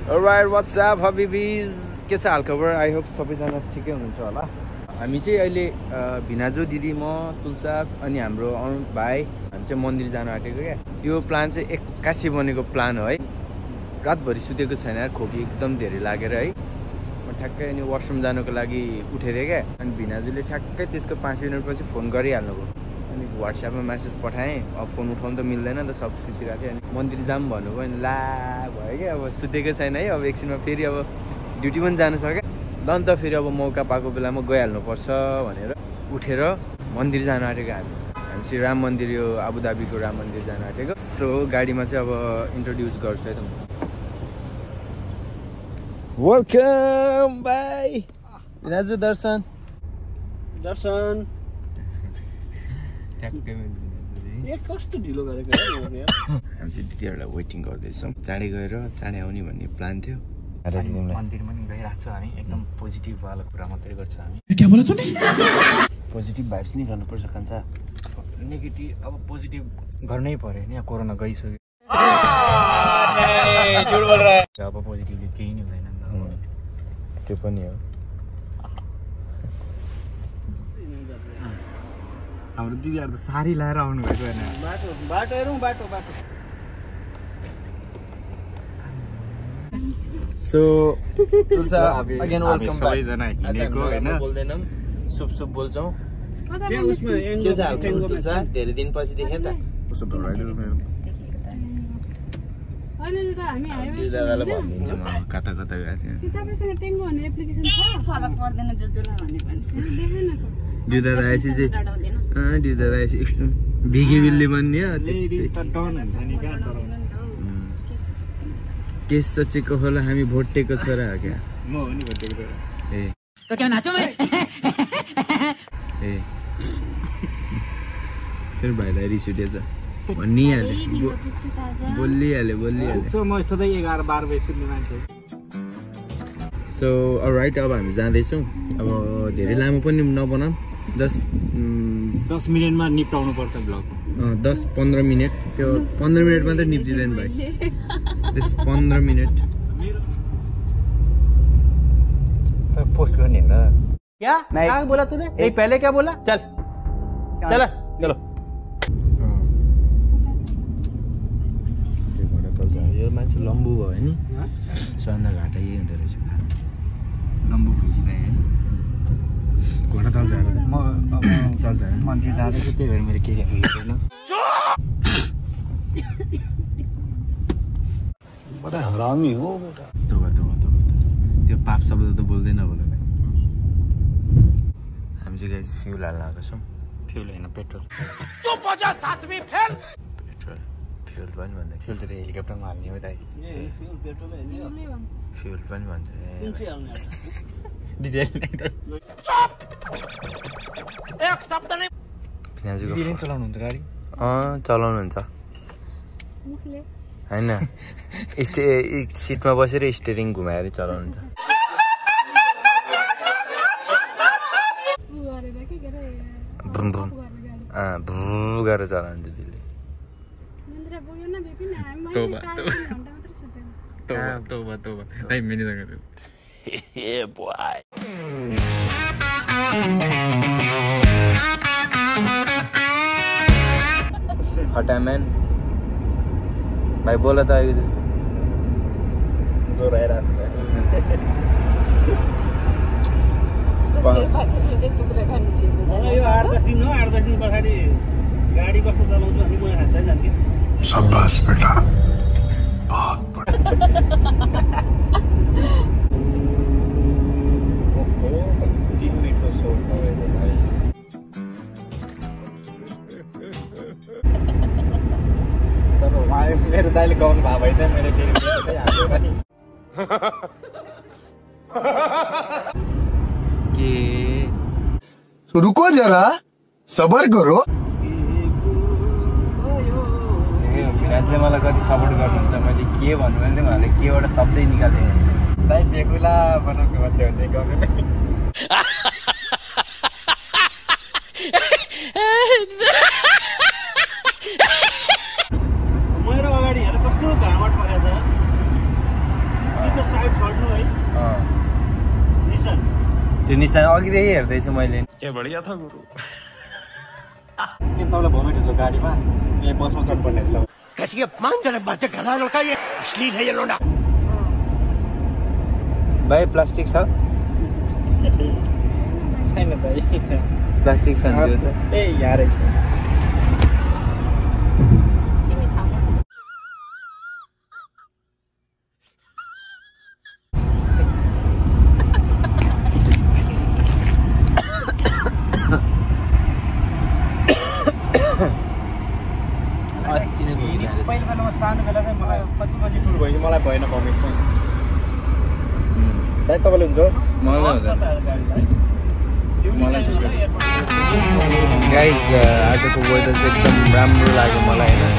Alright, what's up habibis? के छ हालखबर? आई होप सबैजना ठिकै हुनुहुन्छ होला। हामी चाहिँ अहिले भिनाजु दिदी म तुलसा अनि हाम्रो अरुण भाइ हामी चाहिँ मन्दिर जान आँटेको क्या। यो प्लान चाहिँ 81 बनेको प्लान हो है। रातभरि सुतेको छैन यार, खोकी एकदम धेरै लागेर है। म ठ्याक्कै अनि वाशरुम जानको लागि उठेँ क्या। अनि भिनाजुले ठ्याक्कै त्यसको 5 मिनेटपछि फोन गरिहाल्नुभयो। अनि व्हाट्सएपमा मेसेज पठाएँ, अब फोन उठाउनु त मिल्दैन नि त, सब सुतिरहेको थियो। अनि मन्दिर जाऊँ भन्नुभयो, अनि ला भयो क्या। अब सुतेको छैन है, अब एकछिनमा फेरि अब ड्युटी पनि जानु सक्यो ल नि त। फेरि अब मौका पाएको बेलामा गइहाल्नुपर्छ भनेर उठेर मन्दिर जान आँटेको हामी चाहिँ राम मन्दिर, यो आबुधाबीको राम मन्दिर जान आँटेको। सो गाडीमा चाहिँ अब इन्ट्रोड्युस गर्छु है त। वेलकम बाई भिनाजु दर्शन कस्तो ढिलो गरेको हामी चाहिँ दिदीहरूलाई वेटिङ गर्दैछौँ। चाँडै गएर चाँडै आउने भन्ने प्लान थियो। मन्दिर पनि गइरहेको छ हामी, एकदम पोजिटिभ वाला कुरा मात्रै गर्छ हामी। पोजिटिभ भाइब्स नै गर्नुपर्छ कान्छा। नेगेटिभ अब पोजिटिभ गर्नै पर्यो नि, कोरोना गइसक्यो। अब पोजिटिभले केही नि हुँदैन नि त। त्यो पनि हो। हाम्रो दिदीहरू त सारी लाएर आउनु भएको होइन। बाटो हेरौँ, बाटो सो तुलसा अगेन वेलकम सबैजना हिँडेको होइन, बोल्दैनौँ, सुप बोल्छौँ। के छ हाल तुलसा? धेरै दिनपछि देखेँ त। दादालाई भनिदिन्छु म कता कता गएको थिएँ। दादा आएपछि चाहिँ दादा आएपछि एकदम भिगे बिल्ली बन्ने हो। केस सचेको होला, हामी भोटेको छोरा हो क्या। म हो नि भोटेको छोरा। ए फेरि भाइलाई रिस उठेछ भनिहाल्यो, बोलिहाल्यो। म सधैँ 11-12 बजी सुत्ने मान्छे। सो अलराइट, अब हामी जाँदैछौँ। अब धेरै लामो पनि नबनाऊँ, 10 मिनटमा निप्टाउनु पर्छ ब्लग। 10-15 मिनट, त्यो 15 मिनट मात्रै निप्दिँदैन भाइ। 15 मिनट पोस्ट गर्ने हो र क्या? क्या बोला तूने? ए पहले क्या बोला? चल चलो। यो मान्छे लम्बु भयो नि, सन्दा घाटा यही हुँदो रहेछ। लम्बु भइसिँदा घोडा तल जाएर मन्दिर जाँदैछु, त्यही भएर मेरो केही हेर्दैन। बडा हरामी हो बेटा। त्यो पाप शब्द त बोल्दैन होला। हामी चाहिँ गाइस फ्युल हाल्न आएको छौँ। फ्युल होइन, पेट्रोल। फ्युल पनि भन्छ। फ्युल त हेलिकप्टरमा हाल्ने हो दाइ। फ्युल पनि भन्छ। दिदीले चलाउनुहुन्छ गाडी? चलाउनुहुन्छ होइन, सिटमा बसेर स्टेरिङ घुमाएर चलाउनुहुन्छ। भ्रु गरेर चलाउनुहुन्छ दिदीले। हटाम्यान भाइ बोला त आएको जस्तो जोराइरहेको यो 8-10 दिन हो। 8-10 दिन पछाडि गाडी कस्तो चलाउँछु अनि मलाई थाहा छैन कि। शाबाश बेटा, बहुत बढ़िया। कति मिठो सोच भएको भाइ। तर मेरो दाइले गाउनु भएको भए चाहिँ मेरो फेरि हाल्यो पनि। के रुको जरा, सबर करो। विराजले मलाई कति सपोर्ट गर्नुहुन्छ। मैले के भन्नु भने उहाँले केबाट शब्दै निकाल्दैन। दाइ बेकुला बनाउँछु भन्दै हुँदै गाउनु। मेरो अगाडि हेर कस्तो घामट परेको छ। त्यो निशान अघिदेखि हेर्दैछु मैले क्या बढिया था गुरु किन तपाईँलाई भोमिट हुन्छ गाडीमा यहाँ बसमा चढ्नुपर्ने छ तपाईँ कैसी अपमानजनक बातें कर रहा है लड़का, ये अश्लील है ये लोना। भाइ प्लास्टिक छ छैन भाइ प्लास्टिक छ नि त्यो त ए यहाँ रहेछ पहिलो बेलामा सानो बेला चाहिँ मलाई पछि ठुलो भयो कि मलाई भएन भमिट चाहिँ दाइ तपाईँले हुन्छ गाइज आजको वेदर चाहिँ एकदम राम्रो लाग्यो मलाई होइन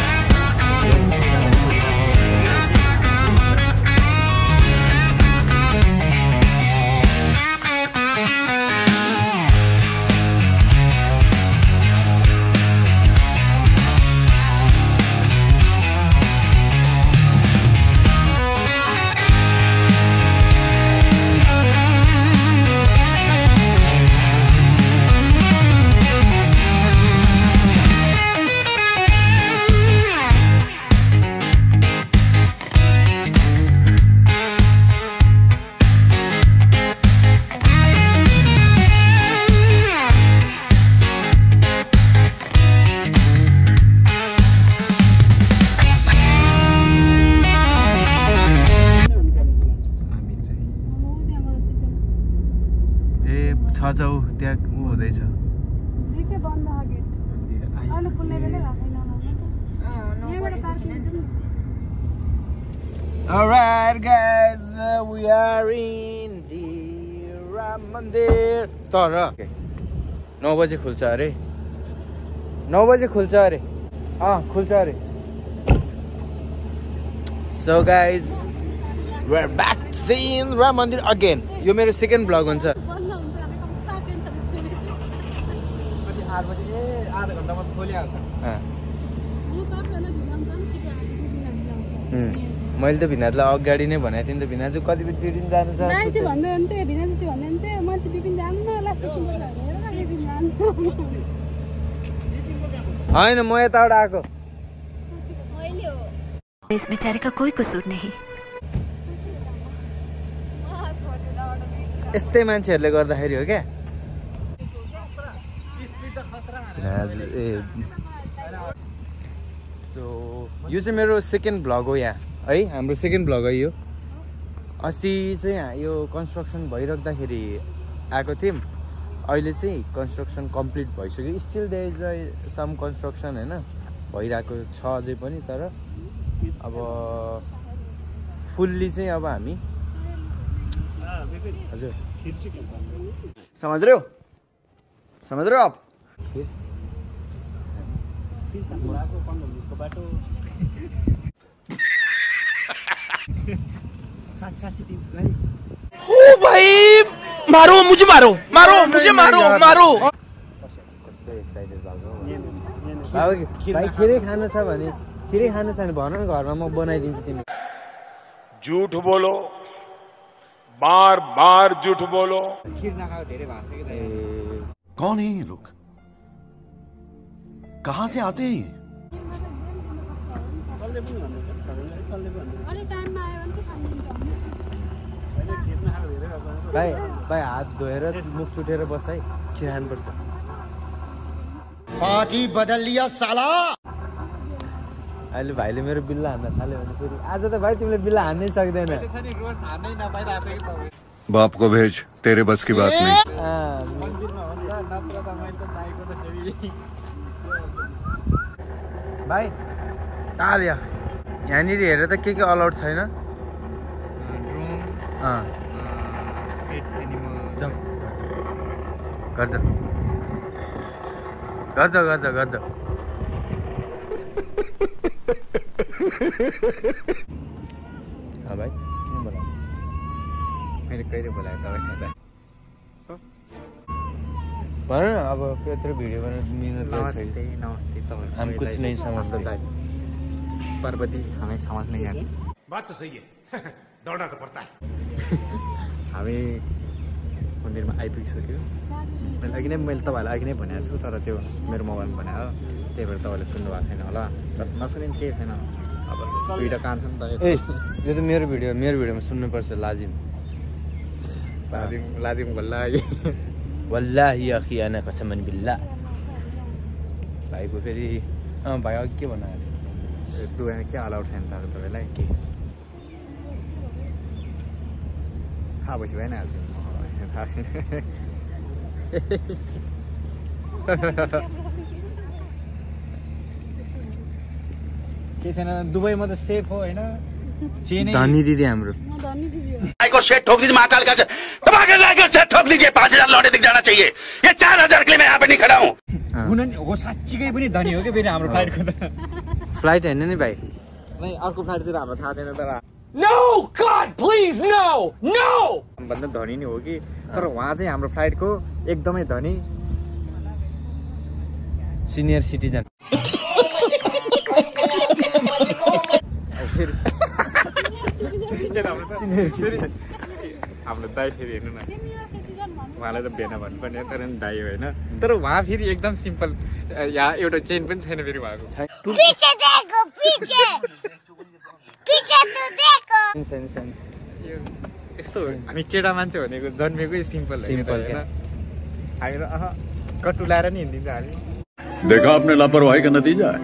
छजाउ त्यहाँ ऊ हुँदैछ Alright guys, we are in the Ram Mandir. तर 9 बजे खुल्छ अरे 9 बजे खुल्छ अरे खुल्छ अरे So guys, we're back in Ram Mandir again. यो मेरो सेकेन्ड ब्लग हुन्छ आधा घन्टामा खोलिहाल्छ मैले त भिनाजलाई अगाडि नै भनेको थिएँ नि त भिनाजु कति बजी ड्युटी जानु छ होइन म यताबाट आएको इस बेचारे का कोई कसूर नहीं यस्तै मान्छेहरूले गर्दाखेरि हो क्या सो यो चाहिँ मेरो सेकेन्ड भ्लग हो यहाँ है हाम्रो सेकेन्ड भ्लग हो यो अस्ति चाहिँ यो कन्स्ट्रक्सन भइराख्दाखेरि आएको थियौँ अहिले चाहिँ कन्स्ट्रक्सन कम्प्लिट भइसक्यो still there is some construction होइन भइरहेको छ अझै पनि तर अब फुल्ली चाहिँ अब हामी हजुर समझ रहे हो आप? ओ भाई मारो मुझे मारो मुझे मारो भाइ खिरै खानु छ भने खिरै खानु छ भने भन न घरमा म बनाइदिन्छु तिमी झूठ बोलो बार बार झूठ बोलो खिर नखाएको धेरै भाषा कि कौन है ये लोग, कहाँ से आते हैं? भाइ हात धोएर मुख सुटेर बस है खिर खानुपर्छ पार्टी बदल लिया साला। अहिले भाइले मेरो बिल्ला हान्न थाल्यो भने फेरि आज त भाइ तिमीले बिल्ला हान्नै सक्दैन बाप को भेज, तेरे बस की बात नहीं। भाइ टाल्यो यहाँनिर हेरेर त के अलाउड छैन गर्छ भाइ मैले कहिले बोलाएँ तपाईँ भन न अब यत्रो भिडियो बनाएर मिहिनेत नमस्ते नमस्ते तपाईँ हम कुछ नहीं समझते पार्वती हमें समझ नहीं आती बात तो सही है दौड़ना तो पड़ता है। हामी कुन मन्दिरमा आइपुगिसक्यो। अघि नै मैले तपाईँहरूलाई अघि नै भनेको छु, तर त्यो मेरो मोबाइलमा भने हो, त्यही भएर तपाईँले सुन्नु भएको छैन होला। तर नसुने केही छैन, अब भिडियो कान्छ नि त। ए यो त मेरो भिडियोमा सुन्नुपर्छ। लाजिम वल्लाही वल्लाही अखी आना कसमन बिल्लाह। भाइको फेरि भाइ अघि के भन्नु आयो? दुबईमा के अलाउड छैन त तपाईँलाई? के थाहा भएपछि भएन हाल्छु थाहा छैन। के छैन दुबईमा त सेफ हो होइन? धनी दिदी हाम्रो को शेट ठोक दीजिए महाकाल का शेट ठोक दीजिए। 5,000 लौटे दिख जाना चाहिए। ये 4,000 के लिए मैं यहाँ पे नहीं खड़ा हूँ। हो साँच्चीकै पनि धनी हो कि फेरि हाम्रो फ्लाइटको त। फ्लाइट होइन नि भाइ, नै अर्को फ्लाइटतिर हाम्रो थाहा छैन तर No! God, please, no! No! भन्दा धनी नै हो कि, तर उहाँ चाहिँ हाम्रो फ्लाइटको एकदमै धनी सिनियर सिटिजन। हाम्रो दाइ फेरि हेर्नु न, उहाँलाई त बेना भन्नुपर्ने तर नि दाइ होइन, तर उहाँ फेरि एकदम सिम्पल। यहाँ एउटा चेन पनि छैन फेरि उहाँको। यस्तो हामी केटा मान्छे भनेको जन्मेकै सिम्पल होइन, हामी त कट्टु लाएर नि हिँडिदिन्छ हामी। देखा आपने लापरवाही का नतीजा है।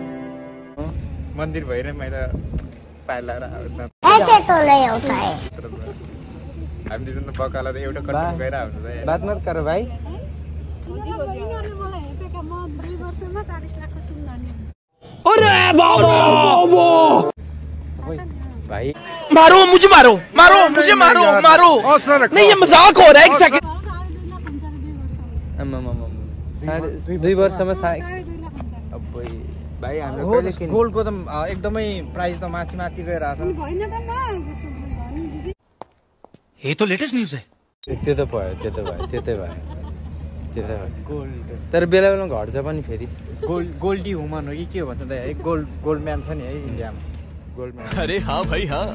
मन्दिर भएर मैले पाएर लाएर हामी दुईजना त बकाला त एउटा कट्टु गएर हुन्छ। बात मत कर भाइ। भाई मारो मुझे, मारो मारो मुझे, मारो मारो। नहीं ये मजाक हो रहा है। एक सेकंड। 2 वर्षमा भाइ हाम्रो गोल्डको त एकदमै प्राइस त माथि माथि गइरहेछ। ये तो लेटेस्ट न्यूज है। त्यो त भयो। तर बेला बेलामा घट्छ पनि फेरि। गोल्डी वुमन हो कि के भन्छ त? गोल्डम्यान छ नि है इन्डियामा, गोल्डम्यान। अरे हाँ भाई हाँ।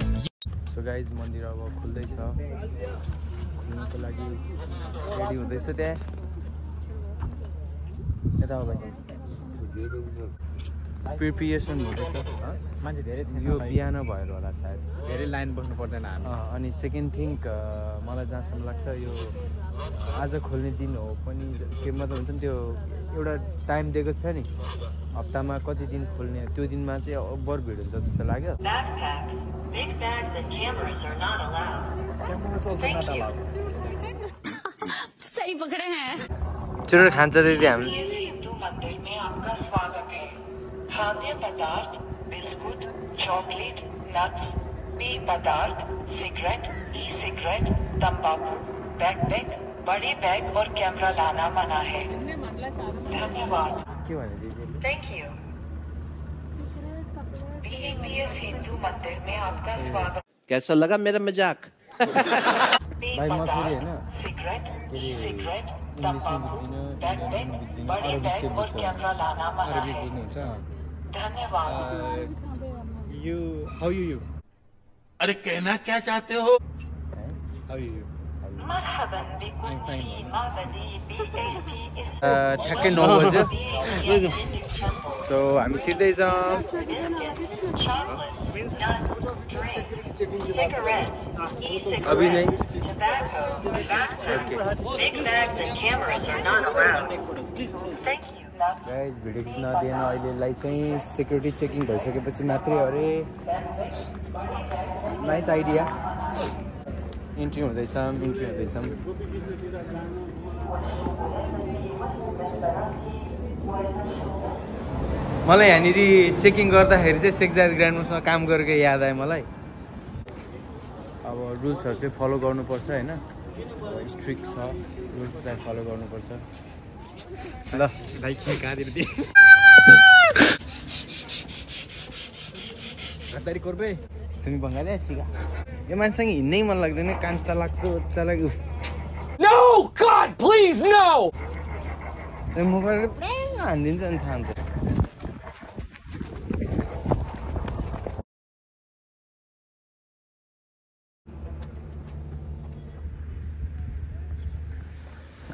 सो गाइज मन्दिर अब खुल्दैछ, खुल्नुको लागि रेडी हुँदैछ। त्यहाँ यता प्रिपरेसन हुँदैछ। मान्छे धेरै यो बिहान भएर होला सायद, धेरै लाइन बस्नु पर्दैन हामी। अनि सेकेन्ड थिङ मलाई जहाँसम्म लाग्छ यो आज खोल्ने दिन हो पनि, के मतलब हुन्छ नि त्यो एउटा टाइम दिएको छ नि, हप्तामा कति दिन खोल्ने, त्यो दिनमा चाहिँ बर भिड हुन्छ जस्तो लाग्यो। सही पकड़े हैं। चुरोट खान्छ दिदी हामी। हिंदू मंदिर में आपका स्वागत है। खाद्य पदार्थ, बिस्कुट, चॉकलेट, नट्स, पेय पदार्थ, सिगरेट, ई सिगरेट, तंबाकू, बैकपैक, बड़े बैग और कैमरा लाना मना है। धन्यवाद। के भने दिदी? Thank you. BAPS हिंदू मंदिर में आपका स्वागत। कैसा लगा मेरा मजाक? पेय पदार्थ, सिगरेट, ई सिगरेट, तंबाकू, बैकपैक, बड़े बैग और कैमरा लाना मना है। धन्यवाद। हाउ यू अरे कहना क्या चाहते हो? हाउ यू मरहबन बिकुम फी माबदी BAPS। ठ्याक्कै 9 बज्यो। सो हामी छिर्दैछौँ। अभी नहीं। गाइस भिडियो खिच्न दिएन अहिलेलाई चाहिँ, सेक्युरिटी चेकिङ भइसकेपछि मात्रै अरे। Nice idea. इन्ट्री हुँदैछौँ। मलाई यहाँनिर चेकिङ गर्दाखेरि चाहिँ शेख जायद ग्रान्डमासँग काम गरेको याद आयो मलाई। अब रुल्सहरू चाहिँ फलो गर्नुपर्छ होइन, स्ट्रिक्ट छ, रुल्सलाई फलो गर्नुपर्छ। ल भाइ के कहाँतिर दिए हतारी कोर्बे तिमी बङ्गाली सिका। यो मान्छेसँग हिँड्नै मन लाग्दैन, कान चलाएको चलाएको। No! God, please, no! Mobile हानिदिन्छ नि थाहा हुन्छ।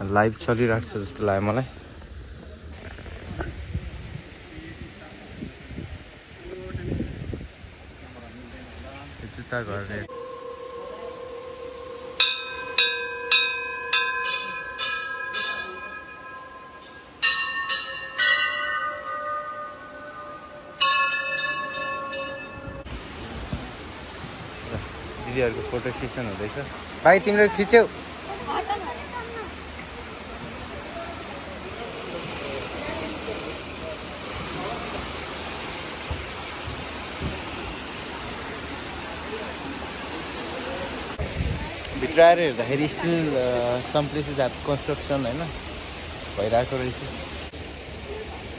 लाइभ चलिरहेको छ जस्तो लाग्यो मलाई। जुत्ता घर दिदीहरूको फोटो सेसन हुँदैछ। भाइ तिम्रो खिच्यौ? भित्र आएर हेर्दाखेरि still some places at construction होइन भइरहेको रहेछ।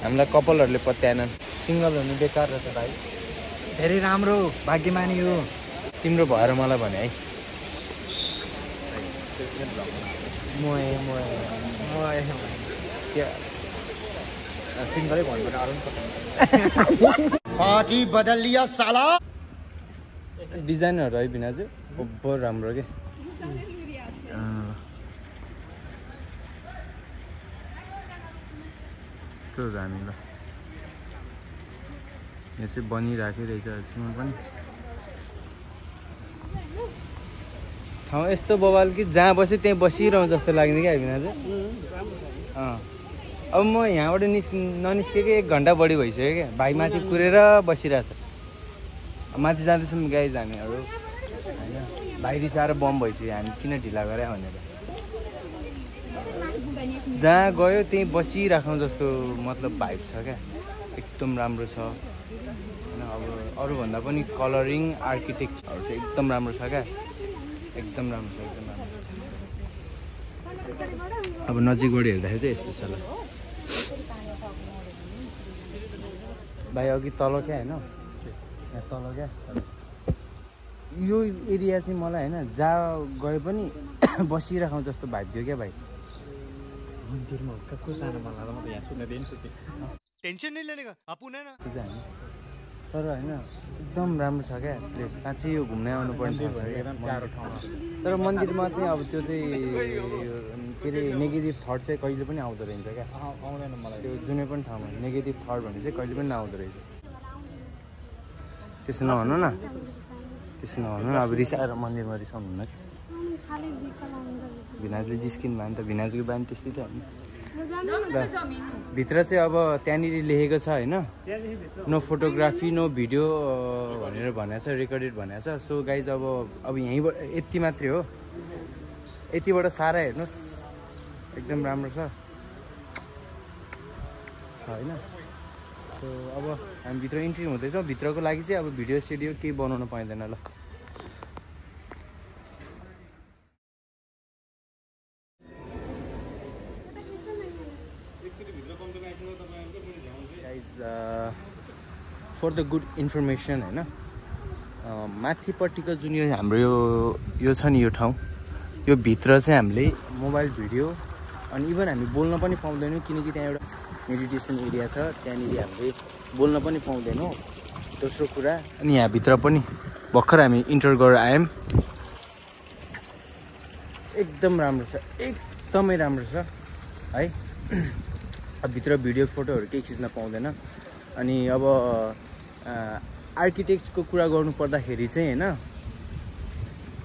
हामीलाई कपालहरूले पत्याएनन्। सिङ्गल हुनु बेकार रहेछ भाइ। धेरै राम्रो भाग्यमानी हो तिम्रो भएर मलाई भने है। सिङ्गलै भन्नु अरू पार्टी बदल लिया साला। डिजाइनहरू है भिनाजु ओभर राम्रो के। यस्तो दामी ल। यहाँ चाहिँ बनिराखेको रहेछ अहिलेसम्म पनि। ठाउँ यस्तो बवाल कि जहाँ बस्यो त्यहीँ बसिरहँ जस्तो लाग्ने क्या भिनाजु। अब म यहाँबाट ननिस्केको 1 घन्टा बढी भइसक्यो क्या। भाइ माथि कुरेर बसिरहेछ। माथि जाँदैछौँ गाई जानेहरू होइन। भाइ रिसाएर बम भइसक्यो हामी किन ढिला गरे भनेर। जहाँ गयो त्यहीँ बसिराखौँ जस्तो मतलब भाइब छ क्या। एकदम राम्रो छ होइन। अब अरूभन्दा पनि कलरिङ आर्किटेक्चरहरू चाहिँ एकदम राम्रो छ क्या। एकदम राम्रो छ एकदम राम्रो। अब नजिकबाट हेर्दाखेरि चाहिँ यस्तो छ ल। भाइ अघि तल क्या होइन यहाँ तल क्या यो एरिया चाहिँ मलाई होइन जहाँ गए पनि बसिराखौँ जस्तो भाइब दियो क्या भाइ। मन्दिरमा को सानो मन लाग्दा म त यहाँ सुन्न दिन्छु। टेन्सन नै लिने आपुन न तर होइन एकदम राम्रो छ क्या प्लेस। साँच्चै यो घुम्न आउनुपर्ने ठाउँ। तर मन्दिरमा चाहिँ अब त्यो चाहिँ के अरे नेगेटिभ थट चाहिँ कहिले पनि आउँदो रहेछ क्या। आउँदैन मलाई त्यो जुनै पनि ठाउँमा नेगेटिभ थट भने चाहिँ कहिले पनि नआउँदो रहेछ। त्यसो नभन्नु न त्यसो नभन्नु न। अब रिसाएर मन्दिरमा रिसाउनु हुन्न कि। भिनाजले जिस्किनु भयो नि त। भिनाजको बानी त्यस्तै त होइन। भित्र चाहिँ अब त्यहाँनिर लेखेको छ होइन नो फोटोग्राफी नो भिडियो भनेर भनेको छ। रेकर्डेड भनेको छ। सो गाइज अब यहीँबाट यति मात्रै हो। यतिबाट सारा हेर्नुहोस् एकदम राम्रो छ होइन। सो अब हामी भित्र इन्ट्री हुँदैछौँ। भित्रको लागि चाहिँ अब भिडियो सिडियो केही बनाउनु पाइँदैन ल। फर द गुड इन्फर्मेसन होइन माथिपट्टिको जुन यो हाम्रो यो छ नि यो ठाउँ यो भित्र चाहिँ हामीले मोबाइल भिडियो अनि इभन हामी बोल्न पनि पाउँदैनौँ किनकि त्यहाँ एउटा मेडिटेसन एरिया छ। त्यहाँनिर हामीले बोल्न पनि पाउँदैनौँ दोस्रो कुरा। अनि यहाँभित्र पनि भर्खर हामी इन्टर गरेर आयौँ। एकदम राम्रो छ एकदमै राम्रो छ है। अब भित्र भिडियो फोटोहरू केही खिच्न पाउँदैन। अनि अब आर्किटेक्टको कुरा गर्नु पर्दाखेरि चाहिँ होइन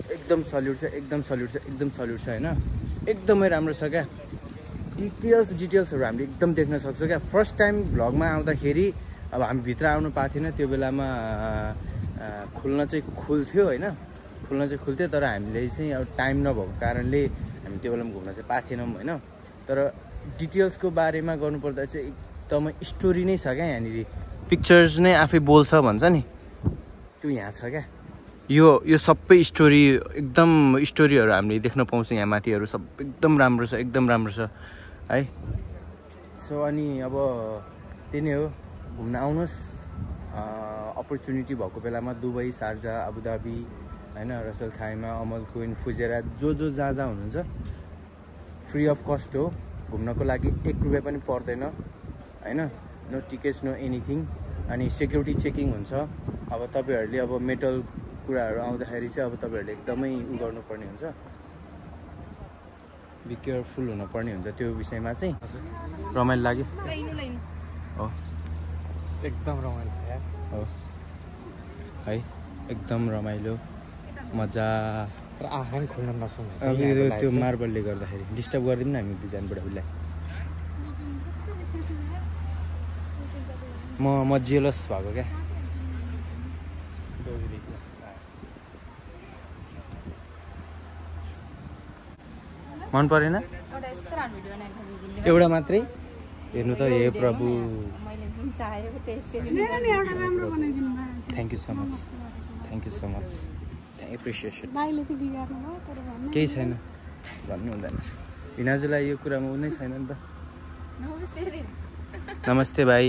एकदम सल्युट छ एकदम सल्युट छ एकदम सल्युट छ होइन। एकदमै राम्रो छ क्या। डिटेल्सहरू हामीले एकदम देख्न सक्छौँ क्या। फर्स्ट टाइम भ्लगमा आउँदाखेरि अब हामी भित्र आउनु पाएको थिएन। त्यो बेलामा खुल्न चाहिँ खुल्थ्यो होइन खुल्न चाहिँ खुल्थ्यो तर हामीले चाहिँ अब टाइम नभएको कारणले हामी त्यो बेलामा घुम्न चाहिँ पाएको थिएनौँ होइन। तर डिटेल्सको बारेमा गर्नुपर्दा चाहिँ एकदमै स्टोरी नै छ क्या। यहाँनिर पिक्चर्स नै आफै बोल्छ भन्छ नि त्यो यहाँ छ क्या। यो सबै स्टोरी एकदम स्टोरीहरू हामीले देख्न पाउँछौँ यहाँ माथिहरू सब एकदम राम्रो छ एकदम राम्रो छ है। सो अनि अब त्यही नै हो घुम्न आउनुहोस्। अपर्च्युनिटी भएको बेलामा दुबई शारजा अबुधाबी होइन रसल खाइमा अमल क्विन फुजेरा जो जहाँ जहाँ हुनुहुन्छ फ्री अफ कस्ट हो। घुम्नको लागि 1 रुपियाँ पनि पर्दैन होइन। No tickets no anything. अनि सेक्युरिटी चेकिङ हुन्छ। अब तपाईँहरूले अब मेटल कुराहरू आउँदाखेरि चाहिँ अब तपाईँहरूले एकदमै उ गर्नुपर्ने हुन्छ। बी केयरफुल हुनुपर्ने हुन्छ त्यो विषयमा चाहिँ रमाइलो लाग्यो हो एकदम रमाइलो छ यार हो है एकदम रमाइलो मजा तर आँखा पनि खोल्न नसक्नु अब त्यो मार्बलले गर्दाखेरि डिस्टर्ब गरिदिउँ न हामी दुईजना बुढाबुढीलाई म जेलस भएको क्या मन परेन एउटा मात्रै हेर्नु त हे प्रभु thank you so much appreciation केही छैन भन्नु हुँदैन भिनाजुलाई यो कुरामा उ नै छैन नि त नमस्ते भाइ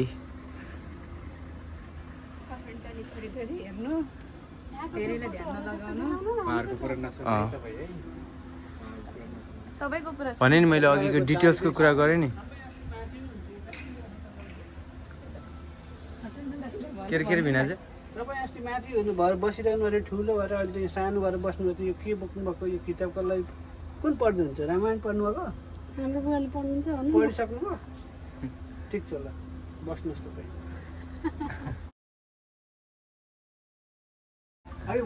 भने नि मैले अघिको डिटेल्सको कुरा गरेँ नि के अरे भिनाजु तपाईँ अस्ति माथि हुनु भएर बसिरहनु भएर ठुलो भएर अहिले चाहिँ सानो भएर बस्नुभएको यो के बोक्नुभएको यो किताबको लागि कुन पढ्नुहुन्छ रामायण पढ्नुभएको पढिसक्नुभयो ठिक छ ल बस्नुहोस् तपाईँ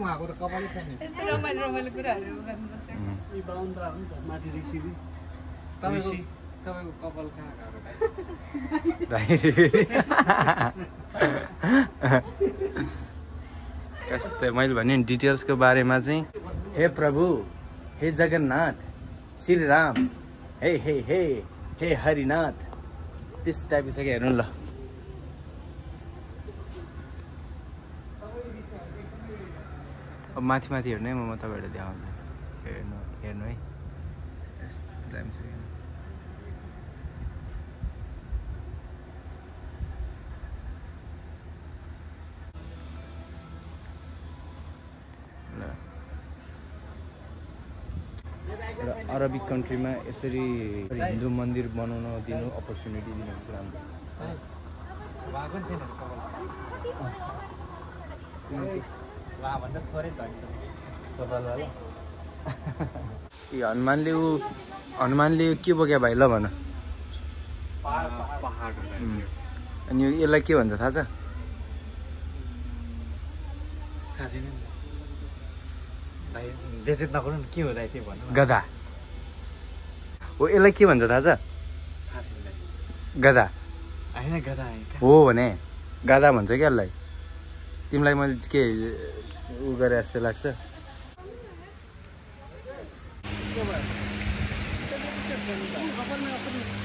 उहाँको त कपालै छैन रमाइलो कुराहरू यी बाहुन त हो नि त माथि ऋषि तपाईँको कपाल कहाँ कस्तो मैले भने नि डिटेल्सको बारेमा चाहिँ हे प्रभु हे जगन्नाथ श्री राम हे हे हे हे हरिनाथ त्यस टाइपको छ कि हेर्नु ल अब माथि हेर्नु है म तपाईँहरूलाई देखाउँछु हेर्नु है यस्तो दामी छ र अरबिक कन्ट्रीमा यसरी हिन्दू मन्दिर बनाउन दिनु अपर्च्युनिटी दिनु राम्रो हनुमानले के बोक्यो भाइ ल भन अनि यसलाई के भन्छ थाहा छ बेचेत नगर्नु के हो दाइ त्यो भन्नु गधा हो यसलाई के भन्छ थाहा छ गधा होइन गधा हो भने गधा भन्छ क्या यसलाई तिमीलाई मैले के उ गरे जस्तो लाग्छ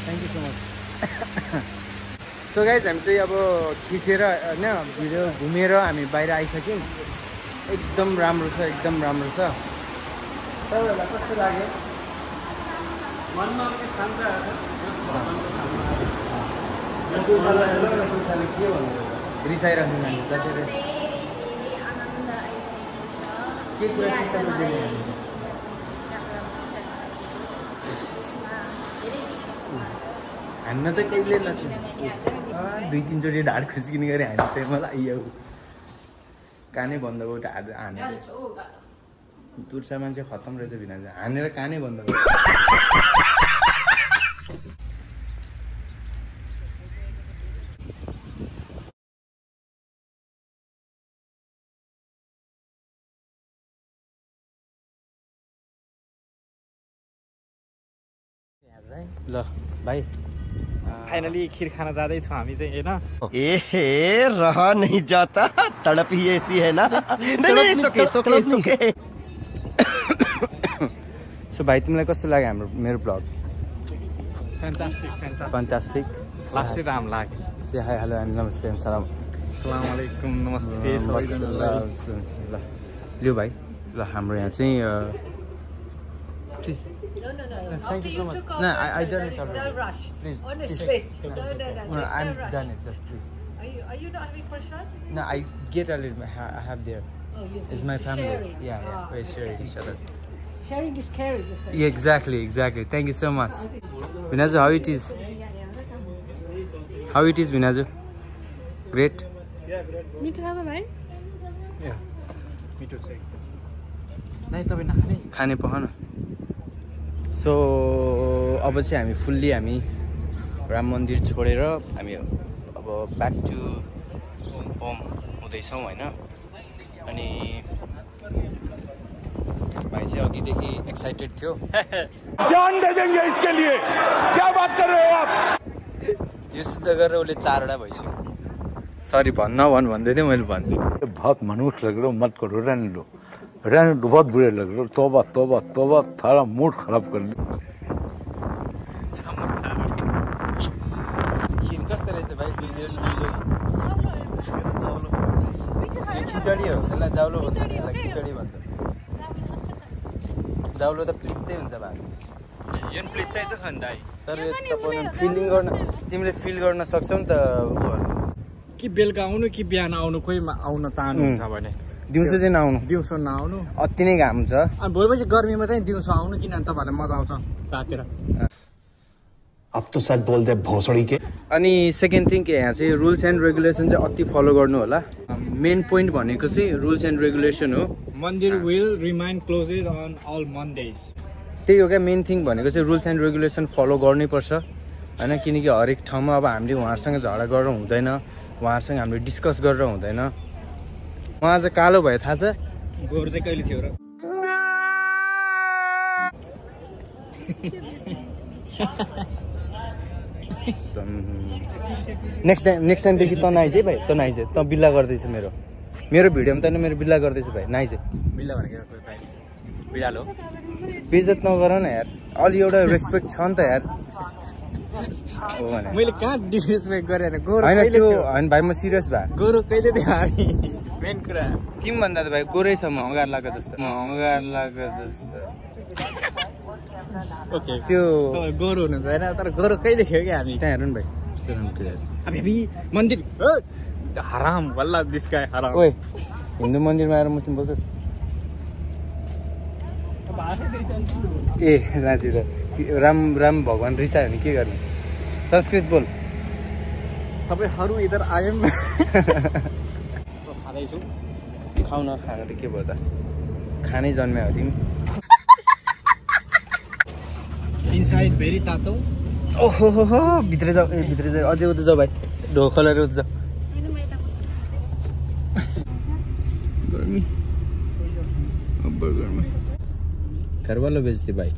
thank you so much so guys हामी चाहिँ अब खिचेर होइन भिडियो घुमेर हामी बाहिर आइसक्यौँ एकदम राम्रो छ तपाईँहरूलाई कस्तो लाग्यो मनमा आउने शान्त के भन्नु रिसाइराख्नु के कुरा हान्न चाहिँ कहिले नछ 2-3 चोटि ढाड खुस्किने गरी हान्छ चाहिँ मलाई यो कानै बन्द भयो हानेर तुर्सा मान्छे खत्तम रहेछ भिना हानेर कानै बन्द भयो ल भाइ फाइनली खिर खाना जाँदैछौँ हामी चाहिँ होइन ए रहा नहीं जाता तड़प ही ऐसी है ना नहीं सुके सो भाइ तिमीलाई कस्तो लाग्यो हाम्रो मेरो ब्लग फ्यान्टास्टिक लास्ट चाहिँ राम्रो लाग्यो से हाई हेलो एन्ड नमस्ते एन्ड सलाम अस्सलाम वालेकुम नमस्ते सबैजनालाई ल लियो भाइ ल हाम्रो यहाँ चाहिँ please Thank you so much. No, I done it already. No rush. Please. Honestly. No, No. I'm rush. done it. Just please. Are you not having prashad? No, I get a little. I have there. Oh, you. It's my family. Sharing. Yeah. We're sharing each other. Sharing is caring. Yeah, exactly. Thank you so much. Vinaju, how it is? How it is, Vinaju? Great. Yeah, great. Meet her, right? Yeah. Me too. Nahi, तपाईँ नखाने खाने पख न so अब चाहिँ हामी fully हामी राम मन्दिर छोडेर हामी अब ब्याक टु होम हुँदैछौँ होइन। अनि भाइ चाहिँ अघिदेखि एक्साइटेड थियो। जान दे देंगे इसके लिए, क्या बात कर रहे हो आप? यो सिद्ध गरेर उसले 4 वटा भइसक्यो। सरी भन्दै थिएँ मैले भनिदिएँ। बहुत मनुष्य लग रहे हो, मत करो, रहने दो, बहुत बुरे लग रहे हो। तौबा तौबा तौबा, थारा मूड खराब कर ली। कस्तो रहेछ भाइ? खिचडी हो, यसलाई जाउलो भन्छ, यसलाई खिचडी भन्छ। जाउलो त प्लित्तै हुन्छ भाइ, यो प्लित्तै त छ नि दाइ। तर यो चपाउनु फिलिङ गर्न तिमीले फिल गर्न सक्छौ नि त। कि बेलुका आउनु कि बिहान आउनु, कोही आउन चाहनुहुन्छ भने दिउँसो चाहिँ नआउनु, दिउँसो नआउनु, अति नै घाम छ। अनि भोलिपछि गर्मीमा चाहिँ दिउँसो आउनु, किनभने तपाईँहरूलाई मजा आउँछ रातेर। अब तो सच बोल दे भोसडी के। अनि सेकेन्ड थिङ के यहाँ चाहिँ रुल्स एन्ड रेगुलेसन चाहिँ अति फलो गर्नु होला। मेन पोइन्ट भनेको चाहिँ रुल्स एन्ड रेगुलेसन हो। मन्दिर will remain closed on all Mondays. त्यही हो क्या मेन थिङ भनेको चाहिँ रुल्स एन्ड रेगुलेसन फलो गर्नै पर्छ होइन। किनकि हरेक ठाउँमा अब हामीले उहाँहरूसँग झगडा गरेर हुँदैन, उहाँहरूसँग हामीले डिस्कस गरेर हुँदैन। उहाँ चाहिँ कालो भयो थाहा छ? गोरु चाहिँ कहिले थियो र? नेक्स्ट टाइमदेखि त नआइज है भाइ, त नआइज, त बिल्ला गर्दैछ मेरो भिडियोमा त मेरो बिल्ला गर्दैछ भाइ, नआइज। बिल्ला भनेको बिरालो बेइज्जत नगर न यार, अलि एउटा रेस्पेक्ट छ नि त यार। हो भने मैले कहाँ डिसरेस्पेक्ट गरेँ गोरु होइन त्यो होइन भाइ, म सिरियस भए। गोरु कहिले थियो हामी मेन कुरा तिमी भन्दा त भाइ गोरै छ, म अँगार लगाएको जस्तो। ओके त्यो गोरु हुनुहुन्छ होइन, तर गोरु कहिले थियो कि हामी त्यहाँ हेर्नु नि भाइ कस्तो राम्रो क्रिया। अबे मन्दिर हराम बल्ल दिस्काए हराम। ओए हिन्दू मन्दिरमा आएर मुस्लिम बोल्छस्? ए साँच्ची त राम भगवान् रिसायो भने के गर्ने? संस्कृत बोल। तपाईँहरू इधर आयौँ खाँदैछु। खाउ न, खाएको त के भयो त, खानै जन्म्या हो तिमी। इनसाइड भेरी तातो। ओहो हो भित्र जाऊ, भित्र जाऊ, अझै उता जाऊ भाइ, ढोखलेर उता जाऊ। गर्मी गर्मी घरवाला बेच्थे भाइ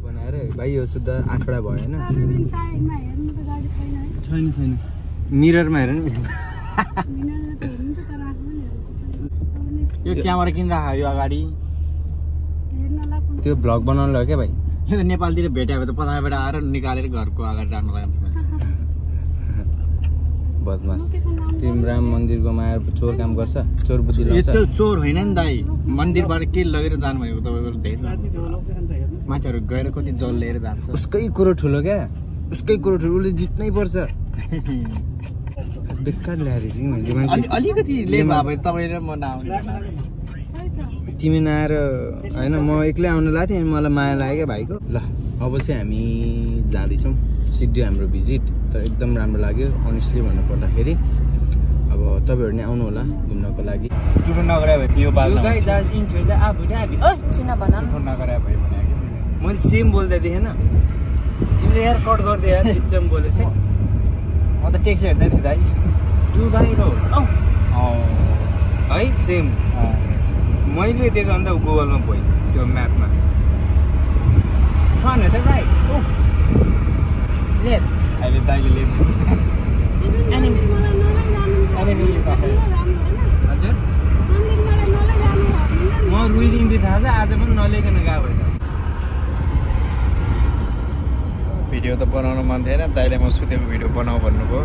बनाएर भाइ। यो शुद्ध 8 वटा भयो होइन। छैन मिररमा हेर नि। यो क्यामेरा किन राख्यो यो अगाडि? त्यो भ्लग बनाउनु लाग्यो क्या भाइ। यो त नेपालतिर भेट्यो भने त पछाडिबाट आएर निकालेर घरको अगाडि राख्नु लाग्यो। बदमास तिमी राम मन्दिरकोमा आएर चोर काम गर्छ, चोर बुद्धि लाग्छ। यस्तो चोर होइन नि दाइ, मन्दिरबाट के लगेर जानु भनेको तपाईँको धेरै मान्छेहरू गएर कति जल लिएर जान्छ। उसकै कुरो ठुलो क्या, उसकै कुरो ठुलो, उसले जित्नै पर्छ। बेकार ल्याएर अलिकति ले भए तपाईँ र म नआउने। तिमी नआएर होइन, म एक्लै आउनु लाग्थेँ अनि मलाई माया लाग्यो क्या भाइको। ल अब चाहिँ हामी जाँदैछौँ, सिद्धि हाम्रो भिजिट तर एकदम राम्रो लाग्यो अनेस्टली भन्नु पर्दाखेरि। अब तपाईँहरू नै आउनु होला घुम्नको लागि। टुटो नगरे भए त्यो बाल मैले सेम बोल्दै थिएँ होइन, तिमीले यार कट गर्दै यार बिचमा बोलेको थिएँ। म त टेक्स्ट हेर्दै थिएँ दाइ। दुबई रोड है सेम मैले दिएको अन्त गुगलमा भोइस त्यो म्यापमा छ नि त राइट लेफ्ट। अहिले दाइले लेफ्ट हजुर म रुइदिन्थेँ थाहा छ, आज पनि नलिकन गएको भएछ। भिडियो त बनाउनु मन थिएन, दाइले म सुतेको भिडियो बनाऊ भन्नुभयो।